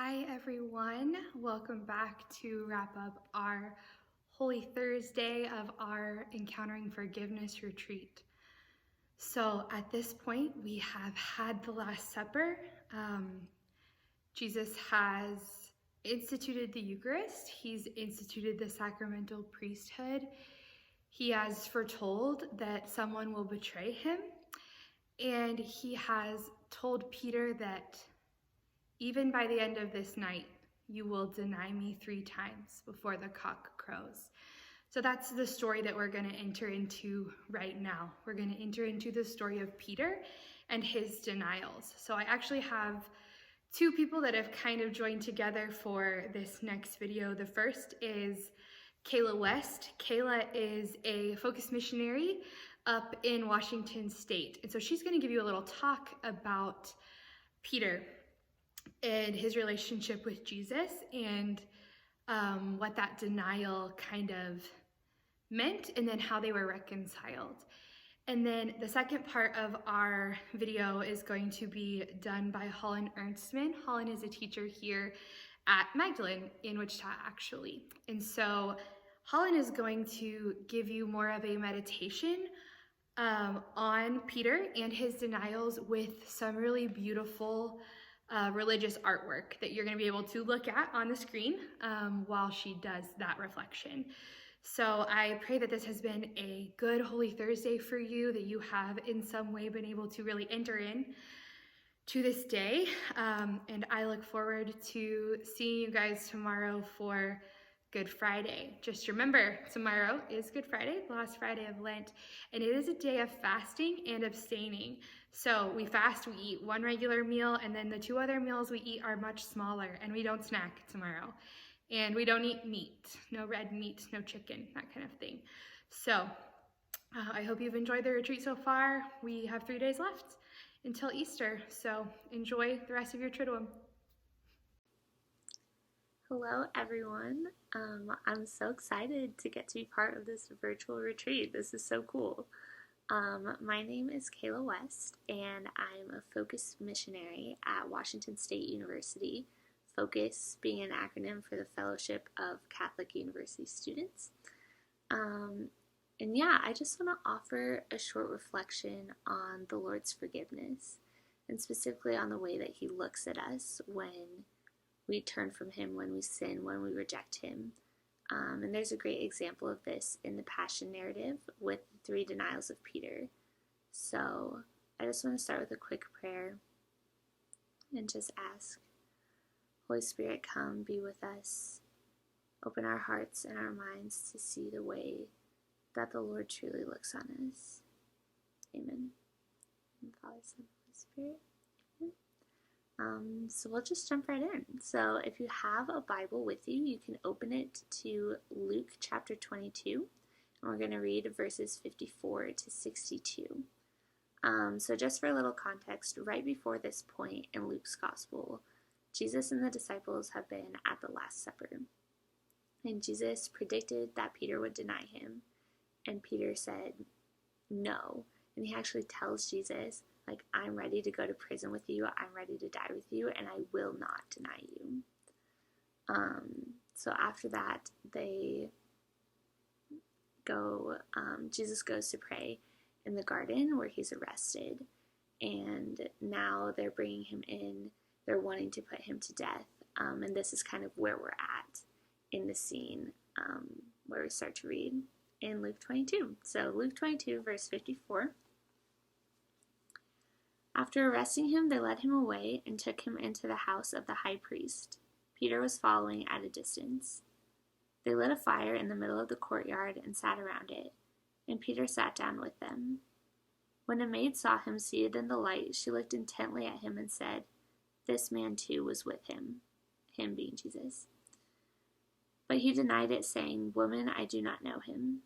Hi everyone, welcome back to wrap up our Holy Thursday of our Encountering Forgiveness retreat. So at this point, we have had the Last Supper. Jesus has instituted the Eucharist. He's instituted the sacramental priesthood. He has foretold that someone will betray him. And he has told Peter that even by the end of this night, you will deny me 3 times before the cock crows. So that's the story that we're going to enter into right now. We're going to enter into the story of Peter and his denials. So I actually have 2 people that have kind of joined together for this next video. The first is Kayla West. Kayla is a focus missionary up in Washington State. And so she's going to give you a little talk about Peter and his relationship with Jesus and what that denial kind of meant, and then how they were reconciled. And then the second part of our video is going to be done by Hollyn Erntsman. Hollyn is a teacher here at Magdalene in Wichita, actually. And so Hollyn is going to give you more of a meditation on Peter and his denials with some really beautiful religious artwork that you're going to be able to look at on the screen while she does that reflection. So I pray that this has been a good Holy Thursday for you, that you have in some way been able to really enter in to this day. And I look forward to seeing you guys tomorrow for Good Friday. Just remember, tomorrow is Good Friday, the last Friday of Lent, and it is a day of fasting and abstaining. So we fast, we eat 1 regular meal, and then the 2 other meals we eat are much smaller, and we don't snack tomorrow. And we don't eat meat, no red meat, no chicken, that kind of thing. So I hope you've enjoyed the retreat so far. We have 3 days left until Easter, so enjoy the rest of your Triduum. Hello everyone, I'm so excited to get to be part of this virtual retreat. This is so cool. My name is Kayla West and I'm a focus missionary at Washington State University, FOCUS being an acronym for the Fellowship of Catholic University Students. And yeah, I just want to offer a short reflection on the Lord's forgiveness, and specifically on the way that He looks at us when we turn from Him, when we sin, when we reject Him. And there's a great example of this in the Passion narrative with the 3 denials of Peter. So I just want to start with a quick prayer and just ask, Holy Spirit, come be with us. Open our hearts and our minds to see the way that the Lord truly looks on us. Amen. And Father, Son, Holy Spirit. So we'll just jump right in. So if you have a Bible with you, you can open it to Luke chapter 22, and we're going to read verses 54 to 62. So just for a little context, right before this point in Luke's gospel, Jesus and the disciples have been at the Last Supper. And Jesus predicted that Peter would deny him, and Peter said no. And he actually tells Jesus, like, I'm ready to go to prison with you, I'm ready to die with you, and I will not deny you. So after that, they go, Jesus goes to pray in the garden where he's arrested, and now they're bringing him in, they're wanting to put him to death, and this is kind of where we're at in the scene where we start to read in Luke 22. So Luke 22, verse 54. After arresting him, they led him away and took him into the house of the high priest. Peter was following at a distance. They lit a fire in the middle of the courtyard and sat around it, and Peter sat down with them. When a maid saw him seated in the light, she looked intently at him and said, "This man too was with him," him being Jesus. But he denied it, saying, "Woman, I do not know him."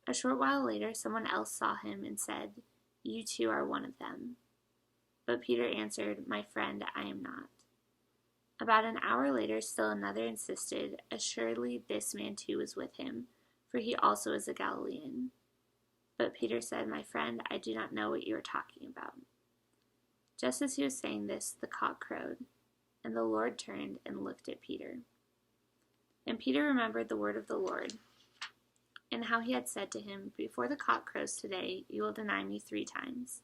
A short while later, someone else saw him and said, "You too are one of them." But Peter answered, "My friend, I am not." About an hour later, still another insisted, "Assuredly this man too was with him, for he also is a Galilean." But Peter said, "My friend, I do not know what you are talking about." Just as he was saying this, the cock crowed. And the Lord turned and looked at Peter. And Peter remembered the word of the Lord, and how he had said to him, "Before the cock crows today, you will deny me 3 times."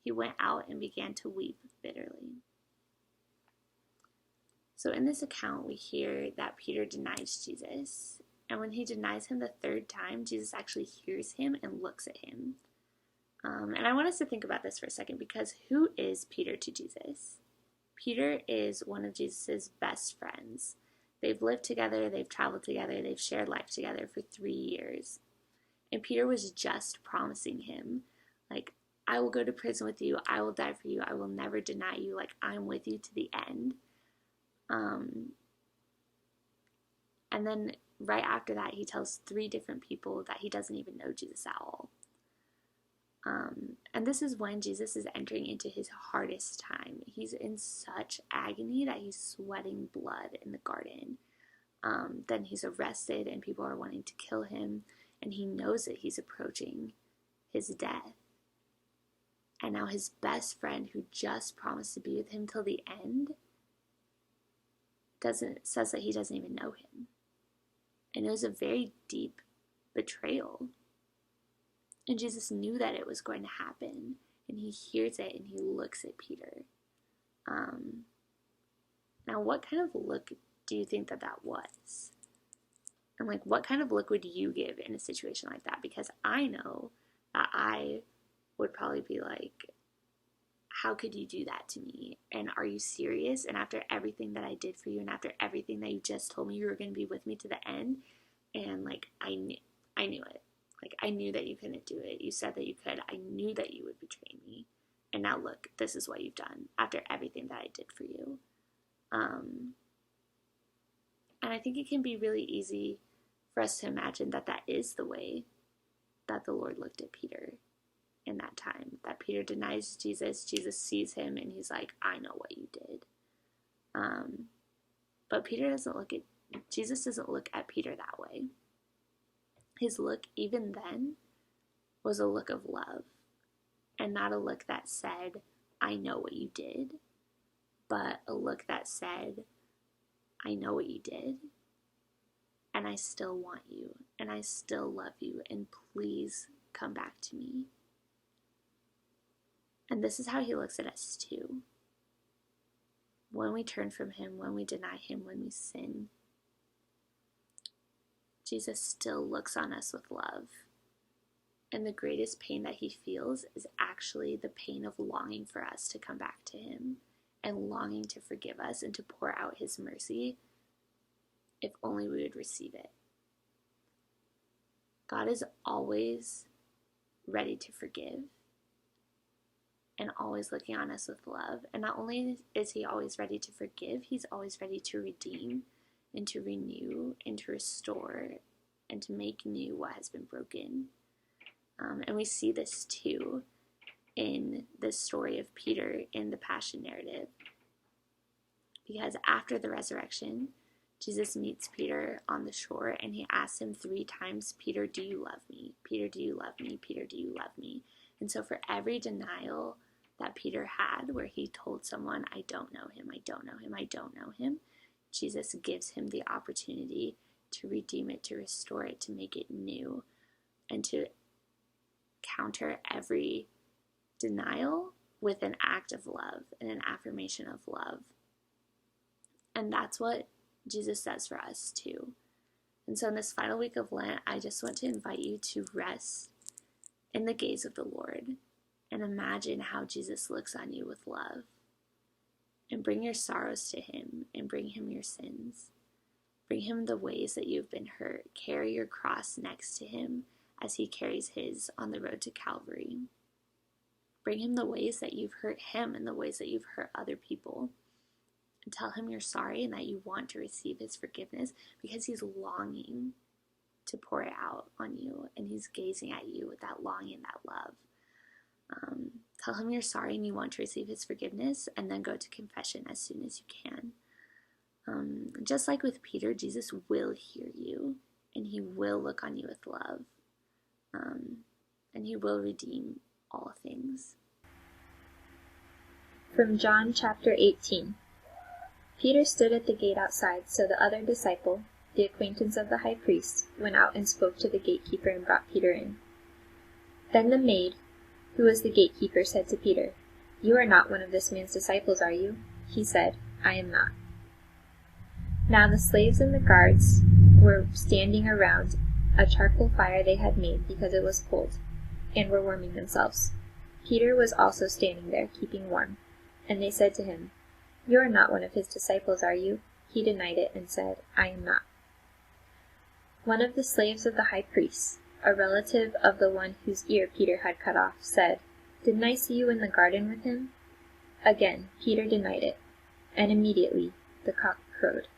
He went out and began to weep bitterly. So in this account, we hear that Peter denies Jesus. And when he denies him the 3rd time, Jesus actually hears him and looks at him. And I want us to think about this for a second, because who is Peter to Jesus? Peter is one of Jesus' best friends. They've lived together, they've traveled together, they've shared life together for 3 years. And Peter was just promising him, like, I will go to prison with you, I will die for you, I will never deny you, like, I'm with you to the end. And then right after that, he tells 3 different people that he doesn't even know Jesus at all. And this is when Jesus is entering into his hardest time. He's in such agony that he's sweating blood in the garden. Then he's arrested and people are wanting to kill him, and he knows that he's approaching his death. And now his best friend, who just promised to be with him till the end, says that he doesn't even know him. And it was a very deep betrayal. And Jesus knew that it was going to happen, and he hears it and he looks at Peter. Now, what kind of look do you think that was? And like, what kind of look would you give in a situation like that? Because I know that I would probably be like, how could you do that to me? And are you serious? And after everything that I did for you, and after everything that you just told me you were going to be with me to the end, and like, I knew it. Like, I knew that you couldn't do it. You said that you could. I knew that you would betray me. And now look, this is what you've done after everything that I did for you. And I think it can be really easy for us to imagine that that is the way that the Lord looked at Peter in that time. That Peter denies Jesus. Jesus sees him and he's like, I know what you did. But Jesus doesn't look at Peter that way. His look, even then, was a look of love, and not a look that said, I know what you did, but a look that said, I know what you did, and I still want you, and I still love you, and please come back to me. And this is how he looks at us too. When we turn from him, when we deny him, when we sin, Jesus still looks on us with love. And the greatest pain that he feels is actually the pain of longing for us to come back to him, and longing to forgive us and to pour out his mercy, if only we would receive it. God is always ready to forgive and always looking on us with love. And not only is he always ready to forgive, he's always ready to redeem and to renew and to restore and to make new what has been broken. And we see this too in the story of Peter in the Passion narrative. Because after the resurrection, Jesus meets Peter on the shore and he asks him 3 times, Peter, do you love me? Peter, do you love me? Peter, do you love me? And so for every denial that Peter had, where he told someone, I don't know him, I don't know him, I don't know him, Jesus gives him the opportunity to redeem it, to restore it, to make it new, and to counter every denial with an act of love and an affirmation of love. And that's what Jesus does for us too. And so in this final week of Lent, I just want to invite you to rest in the gaze of the Lord and imagine how Jesus looks on you with love. And bring your sorrows to him and bring him your sins. Bring him the ways that you've been hurt. Carry your cross next to him as he carries his on the road to Calvary. Bring him the ways that you've hurt him and the ways that you've hurt other people. And tell him you're sorry and that you want to receive his forgiveness, because he's longing to pour it out on you, and he's gazing at you with that longing, that love. Tell him you're sorry and you want to receive his forgiveness, and then go to confession as soon as you can. Just like with Peter, Jesus will hear you, and he will look on you with love, and he will redeem all things. From John chapter 18. Peter stood at the gate outside, so the other disciple, the acquaintance of the high priest, went out and spoke to the gatekeeper and brought Peter in. Then the maid, who was the gatekeeper, said to Peter, "You are not one of this man's disciples, are you?" He said, "I am not." Now the slaves and the guards were standing around a charcoal fire they had made because it was cold, and were warming themselves. Peter was also standing there, keeping warm. And they said to him, "You are not one of his disciples, are you?" He denied it and said, "I am not." One of the slaves of the high priest, a relative of the one whose ear Peter had cut off, said, "Didn't I see you in the garden with him?" Again, Peter denied it, and immediately the cock crowed.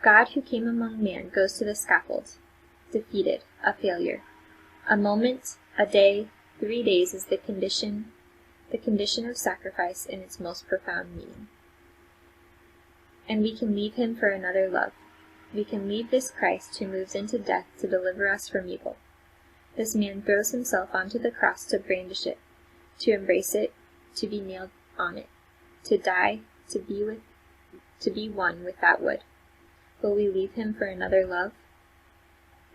God who came among man goes to the scaffold, defeated, a failure. A moment, a day, 3 days is the condition of sacrifice in its most profound meaning. And we can leave him for another love. We can leave this Christ who moves into death to deliver us from evil. This man throws himself onto the cross to brandish it, to embrace it, to be nailed on it, to die, to be one with that wood. Will we leave him for another love?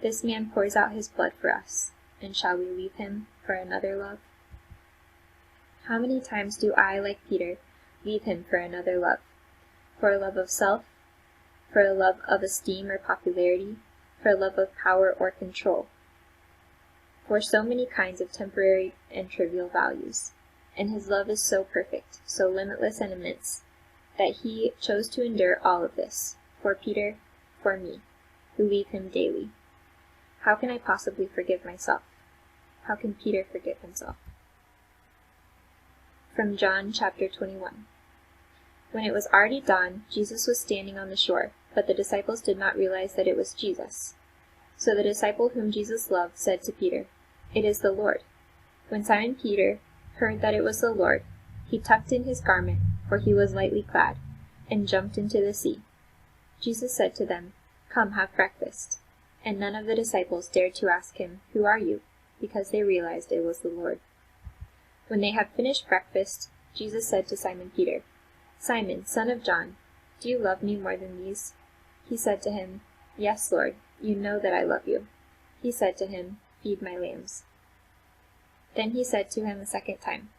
This man pours out his blood for us, and shall we leave him for another love? How many times do I, like Peter, leave him for another love? For a love of self? For a love of esteem or popularity? For a love of power or control? For so many kinds of temporary and trivial values. And his love is so perfect, so limitless and immense, that he chose to endure all of this, for Peter, for me, who leave him daily. How can I possibly forgive myself? How can Peter forgive himself? From John chapter 21. When it was already dawn, Jesus was standing on the shore, but the disciples did not realize that it was Jesus. So the disciple whom Jesus loved said to Peter, "It is the Lord." When Simon Peter heard that it was the Lord, he tucked in his garment, for he was lightly clad, and jumped into the sea. Jesus said to them, "Come, have breakfast." And none of the disciples dared to ask him, "Who are you?" because they realized it was the Lord. When they had finished breakfast, Jesus said to Simon Peter, "Simon, son of John, do you love me more than these?" He said to him, "Yes, Lord, you know that I love you." He said to him, "Feed my lambs." Then he said to him a second time,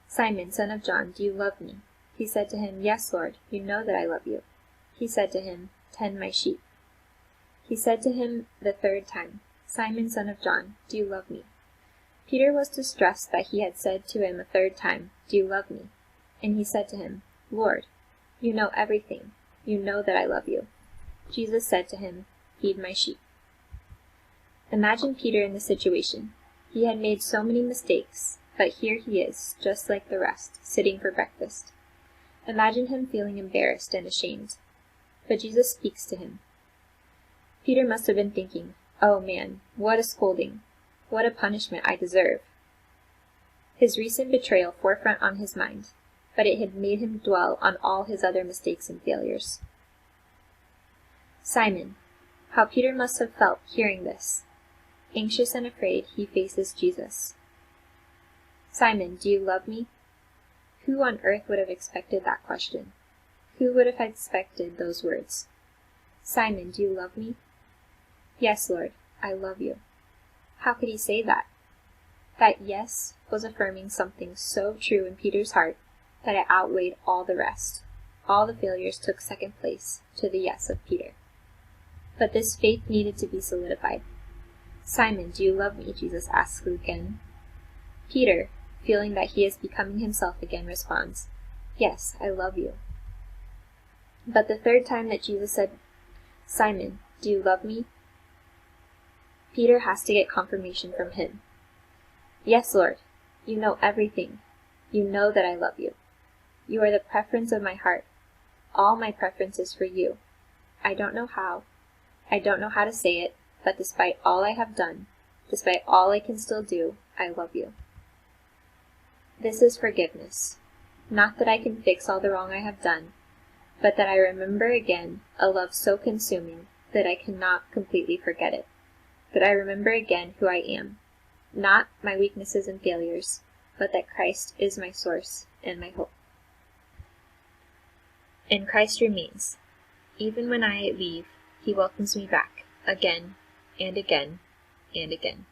"Simon, son of John, do you love me?" He said to him, "Yes, Lord, you know that I love you." He said to him, "Tend my sheep." He said to him the third time, "Simon, son of John, do you love me?" Peter was distressed that he had said to him a third time, "Do you love me?" And he said to him, "Lord, you know everything. You know that I love you." Jesus said to him, "Feed my sheep." Imagine Peter in this situation. He had made so many mistakes, but here he is, just like the rest, sitting for breakfast. Imagine him feeling embarrassed and ashamed. But Jesus speaks to him. Peter must have been thinking, "Oh man, what a scolding. What a punishment I deserve." His recent betrayal forefront on his mind, but it had made him dwell on all his other mistakes and failures. Simon, how Peter must have felt hearing this. Anxious and afraid, he faces Jesus. "Simon, do you love me?" Who on earth would have expected that question? Who would have expected those words? "Simon, do you love me?" "Yes, Lord, I love you." How could he say that? That yes was affirming something so true in Peter's heart that it outweighed all the rest. All the failures took second place to the yes of Peter. But this faith needed to be solidified. "Simon, do you love me?" Jesus asks again. Peter, feeling that he is becoming himself again, responds, "Yes, I love you." But the third time that Jesus said, "Simon, do you love me?" Peter has to get confirmation from him. "Yes, Lord, you know everything. You know that I love you. You are the preference of my heart. All my preference is for you. I don't know how. I don't know how to say it, but despite all I have done, despite all I can still do, I love you." This is forgiveness. Not that I can fix all the wrong I have done, but that I remember again a love so consuming that I cannot completely forget it. That I remember again who I am, not my weaknesses and failures, but that Christ is my source and my hope. And Christ remains. Even when I leave, he welcomes me back, again and again and again.